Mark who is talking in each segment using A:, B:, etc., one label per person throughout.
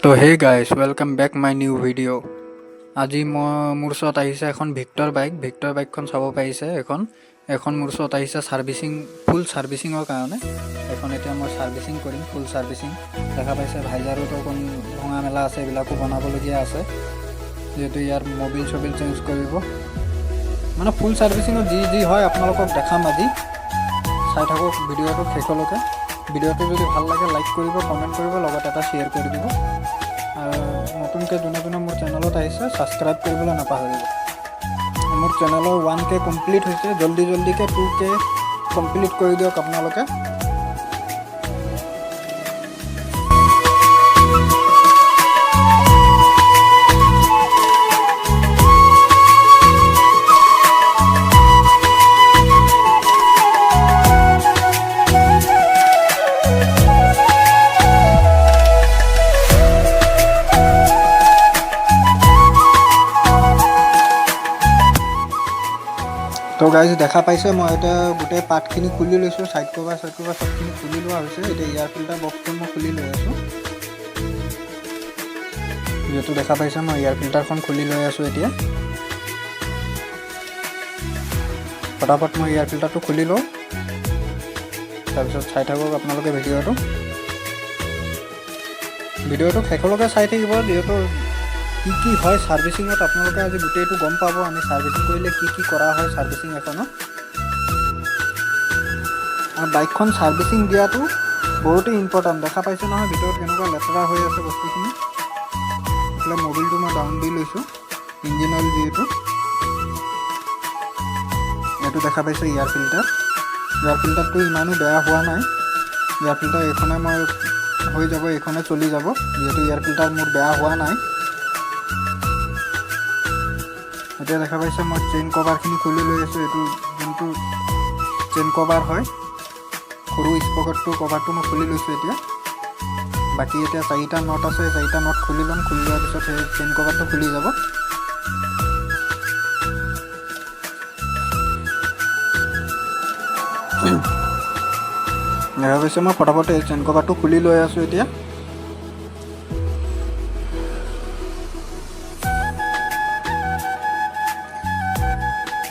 A: তো hey guys welcome back my new video'. আজি মোৰ ওচৰত আহিছে এখন ভিক্টৰ বাইকখন চাব পাৰিছে। এখন মোৰ ওচৰত আহিছে ফুল ছাৰ্ভিচিঙৰ কাৰণে। এখন এতিয়া মই ছাৰ্ভিচিং কৰিম, ফুল ছাৰ্ভিচিং। দেখা পাইছে ভাইজাৰোতো অকণ ভঙা মেলা আছে, এইবিলাকো বনাবলগীয়া আছে, যিহেতু ইয়াৰ মবিল চবিল চেঞ্জ কৰিব। মানে ফুল ছাৰ্ভিচিঙত যি হয় আপোনালোকক দেখাম আজি। চাই থাকক ভিডিঅ'টো শেষলৈকে। ভিডিঅ'টো যদি ভাল লাগে লাইক কৰিব, কমেণ্ট কৰিব, লগত এটা শ্বেয়াৰ কৰি দিব। আৰু নতুনকৈ যোনে মোৰ চেনেলত আহিছে ছাবস্ক্ৰাইব কৰিবলৈ নাপাহৰিব। মোৰ চেনেলৰ 1K কমপ্লিট হৈছে, জল্দিকৈ 2K কমপ্লিট কৰি দিয়ক আপোনালোকে। তো গাইজ দেখা পাইছে মই এতিয়া গোটেই পাৰ্টখিনি খুলি লৈছোঁ, চাইড কভাৰ চবখিনি খুলি লোৱা হৈছে। এতিয়া এয়াৰ ফিল্টাৰ বক্সটো মই খুলি লৈ আছোঁ। যিহেতু দেখা পাইছে মই এয়াৰ ফিল্টাৰখন খুলি লৈ আছোঁ। এতিয়া ফটাফট মই এয়াৰ ফিল্টাৰটো খুলি লওঁ, তাৰপিছত চাই থাকক আপোনালোকে ভিডিঅ'টো শেষলৈকে চাই থাকিব। যিহেতু কি হয় ছাৰ্ভিচিঙত আপোনালোকে আজি গোটেইটো গম পাব। আমি ছাৰ্ভিচিং কৰিলে কি কৰা হয় ছাৰ্ভিচিং এখনত। আৰু বাইকখন ছাৰ্ভিচিং দিয়াটো বহুতেই ইম্পৰ্টেণ্ট। দেখা পাইছে নহয় ভিতৰত কেনেকুৱা লেতেৰা হৈ আছে বস্তুখিনি। এইফালে মবিলটো মই ডাউন দি লৈছোঁ, ইঞ্জিন অইল যিহেতু। এইটো দেখা পাইছে এয়াৰ ফিল্টাৰটো ইমানো বেয়া হোৱা নাই। এয়াৰ ফিল্টাৰ এইখনে মই হৈ যাব, এইখনে চলি যাব, যিহেতু এয়াৰ ফিল্টাৰ মোৰ বেয়া হোৱা নাই। এতিয়া দেখা পাইছে মই চেইন কভাৰখিনি খুলি লৈ আছোঁ। এইটো যোনটো চেইন কভাৰ হয়, সৰু স্পকটটো কভাৰটো মই খুলি লৈছোঁ। এতিয়া বাকী এতিয়া 4টা নট আছে, 4টা নট খুলি ল'ম। খুলি লোৱাৰ পিছত সেই চেইন কভাৰটো খুলি যাব। দেখা পাইছে মই ফটাফট এই চেইন কভাৰটো খুলি লৈ আছোঁ। এতিয়া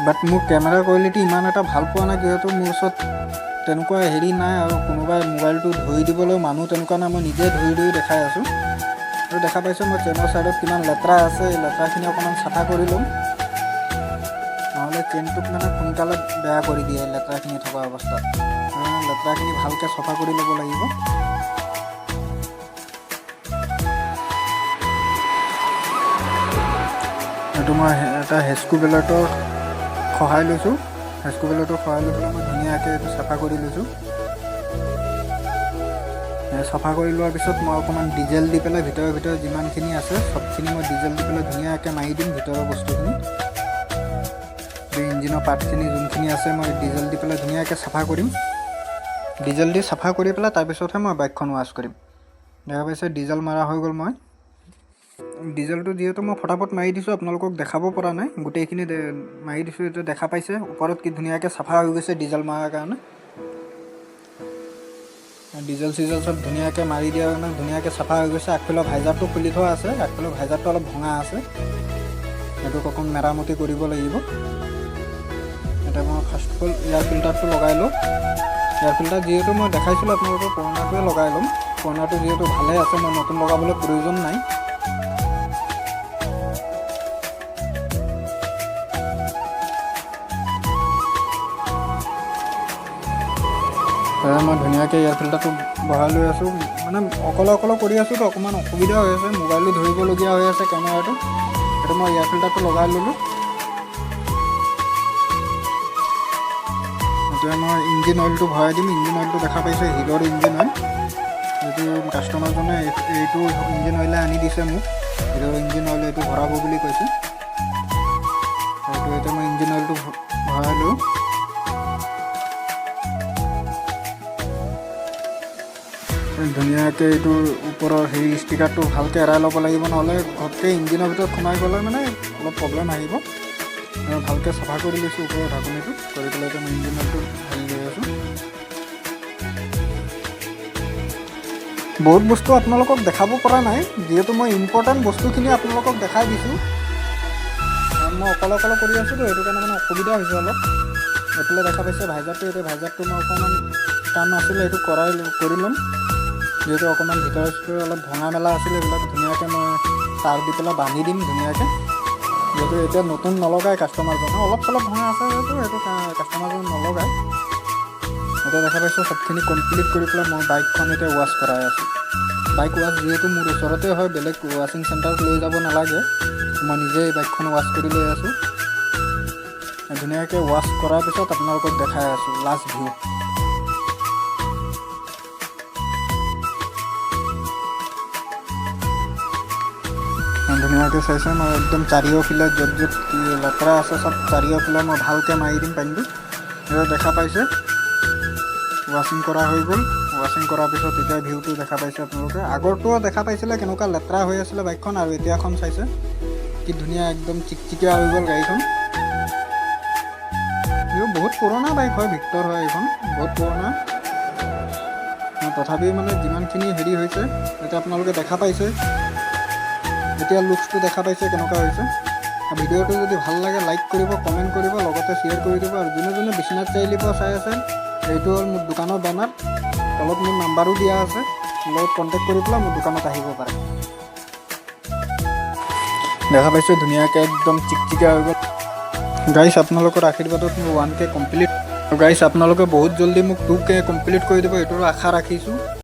A: বাট মোৰ কেমেৰা কোৱালিটি ইমান এটা ভাল পোৱা নাই, যিহেতু মোৰ ওচৰত তেনেকুৱা হেৰি নাই, আৰু কোনোবাই মোবাইলটো ধৰি দিবলৈ মানুহ তেনেকুৱা নাই। মই নিজে ধৰি দেখাই আছোঁ। আৰু দেখা পাইছোঁ মই চেইনৰ ছাইডত কিমান লেতেৰা আছে। এই লেতেৰাখিনি অকণমান চাফা কৰি ল'ম, নহ'লে চেইনটোক মানে সোনকালে বেয়া কৰি দিয়ে লেতেৰাখিনি থকা অৱস্থাত। লেতেৰাখিনি ভালকৈ চাফা কৰি ল'ব লাগিব। এইটো মই এটা হেস্কু বেলেটৰ সহায় লৈছোঁ। হেস্কু বেলেটৰ সহায় লৈ পেলাই মই ধুনীয়াকৈ এইটো চাফা কৰি লৈছোঁ। চাফা কৰি লোৱাৰ পিছত মই অকণমান ডিজেল দি পেলাই ভিতৰে যিমানখিনি আছে চবখিনি মই ডিজেল দি পেলাই ধুনীয়াকৈ মাৰি দিম। ভিতৰৰ বস্তুখিনি, ইঞ্জিনৰ পাৰ্টখিনি যোনখিনি আছে মই ডিজেল দি পেলাই ধুনীয়াকৈ চাফা কৰিম। ডিজেল দি চাফা কৰি পেলাই তাৰপিছতহে মই বাইকখন ৱাছ কৰিম। দেখা পাইছে ডিজেল মাৰা হৈ গ'ল। মই ডিজেলটো যিহেতু মই ফটাফট মাৰি দিছোঁ, আপোনালোকক দেখাব পৰা নাই, গোটেইখিনি মাৰি দিছোঁ। এতিয়া দেখা পাইছে ওপৰত কি ধুনীয়াকৈ চাফা হৈ গৈছে ডিজেল মৰাৰ কাৰণে। ডিজেল চিজেল চব ধুনীয়াকৈ মাৰি দিয়াৰ কাৰণে ধুনীয়াকৈ চাফা হৈ গৈছে। আগফালৰ ভাইজাৰটো খুলি থোৱা আছে, আগফালৰ ভাইজাৰটো অলপ ভঙা আছে, সেইটোক অকণ মেৰামতি কৰিব লাগিব। এতিয়া মই ফাৰ্ষ্ট অফ অল এয়াৰ ফিল্টাৰটো লগাই লওঁ। এয়াৰ ফিল্টাৰ যিহেতু মই দেখাইছিলোঁ আপোনালোকক, পুৰণাটোৱে লগাই ল'ম। পুৰণাটো যিহেতু ভালে আছে, মই নতুন লগাবলৈ প্ৰয়োজন নাই। মই ধুনীয়াকৈ এয়াৰ ফিল্টাৰটো বহাই লৈ আছোঁ। মানে অকলে কৰি আছোঁ, তো অকণমান অসুবিধা হৈ আছে, মোবাইলটো ধৰিবলগীয়া হৈ আছে কেমেৰাটো। সেইটো মই এয়াৰ ফিল্টাৰটো লগাই ল'লোঁ। এতিয়া মই ইঞ্জিন অইলটো ভৰাই দিম। ইঞ্জিন অইলটো দেখা পাইছে হিৰৰ ইঞ্জিন অইল। এইটো কাষ্টমাৰজনে এইটো ইঞ্জিন অইলে আনি দিছে মোক, হিৰৰ ইঞ্জিন অইল এইটো ভৰাব বুলি কৈছে। সেইটো এতিয়া মই ইঞ্জিন অইলটো ভৰাই লওঁ। ধুনীয়াকৈ এইটোৰ ওপৰৰ হেৰি ষ্টিকাৰটো ভালকৈ এৰাই ল'ব লাগিব, নহ'লে ঘপকৈ ইঞ্জিনৰ ভিতৰত সোমাই গ'লে মানে অলপ প্ৰব্লেম আহিব। ভালকৈ চাফা কৰি লৈছোঁ ওপৰৰ ঢাকনিটো, কৰি পেলাই মই ইঞ্জিন অইলটো ঢালি লৈ আছোঁ। বহুত বস্তু আপোনালোকক দেখাব পৰা নাই, যিহেতু মই ইম্পৰ্টেণ্ট বস্তুখিনি আপোনালোকক দেখাই দিছোঁ। মই অকলে কৰি আছোঁ তো, সেইটো কাৰণে মানে অসুবিধা হৈছে অলপ। এইফালে দেখা পাইছে ভাইজাৰটো, এতিয়া ভাইজাৰটো মই অকণমান কাম আছিলে সেইটো কৰি ল'ম, যিহেতু অকণমান ভিতৰে অলপ ভঙা মেলা আছিলে, এইবিলাক ধুনীয়াকৈ মই তাঁৰ দি পেলাই বান্ধি দিম ধুনীয়াকৈ, যিহেতু এতিয়া নতুন নলগায় কাষ্টমাৰজনে, অলপ চলপ ভঙা আছে যিহেতু সেইটো কাষ্টমাৰজন নলগায়। এতিয়া দেখা পাইছোঁ চবখিনি কমপ্লিট কৰি পেলাই মই বাইকখন এতিয়া ৱাছ কৰাই আছোঁ। বাইক ৱাছ যিহেতু মোৰ ওচৰতে হয়, বেলেগ ৱাশ্বিং চেণ্টাৰত লৈ যাব নালাগে, মই নিজে এই বাইকখন ৱাছ কৰি লৈ আছোঁ। ধুনীয়াকৈ ৱাছ কৰাৰ পিছত আপোনালোকক দেখাই আছোঁ লাষ্ট ভিউ। ধুনীয়াকৈ চাইছে, মই একদম চাৰিওফালে য'ত লেতেৰা আছে চব চাৰিওফালে মই ভালকৈ মাৰি দিম পানীটো। এতিয়া দেখা পাইছে ৱাশ্বিং কৰা হৈ গ'ল। ৱাশ্বিং কৰাৰ পিছত এতিয়া ভিউটো দেখা পাইছে আপোনালোকে। আগৰটোও দেখা পাইছিলে কেনেকুৱা লেতেৰা হৈ আছিলে বাইকখন, আৰু এতিয়াখন চাইছে কি ধুনীয়া একদম চিকচিকীয়া হৈ গ'ল গাড়ীখন। এইটো বহুত পুৰণা বাইক হয়, ভিক্টৰ হয় এইখন, বহুত পুৰণা। তথাপিও মানে যিমানখিনি হেৰি হৈছে এতিয়া আপোনালোকে দেখা পাইছে, এতিয়া লুকছটো দেখা পাইছে কেনেকুৱা হৈছে। ভিডিঅ'টো যদি ভাল লাগে লাইক কৰিব, কমেণ্ট কৰিব, লগতে শ্বেয়াৰ কৰি দিব। আৰু যোনে বিশ্বনাথ চাৰিআলিৰ পৰা চাই আছে, এইটো হ'ল মোৰ দোকানৰ বেনাৰ, তলত মোৰ নাম্বাৰো দিয়া আছে, লগত কণ্টেক্ট কৰি পেলাই মোৰ দোকানত আহিব পাৰে। দেখা পাইছোঁ ধুনীয়াকৈ একদম চিকচিকীয়া হৈ গ'ল। গাইছ আপোনালোকৰ আশীৰ্বাদত মোৰ 1K কমপ্লিট। গাইছ আপোনালোকে বহুত জল্দি মোক 2K কমপ্লিট কৰি দিব, এইটোৰো আশা ৰাখিছোঁ।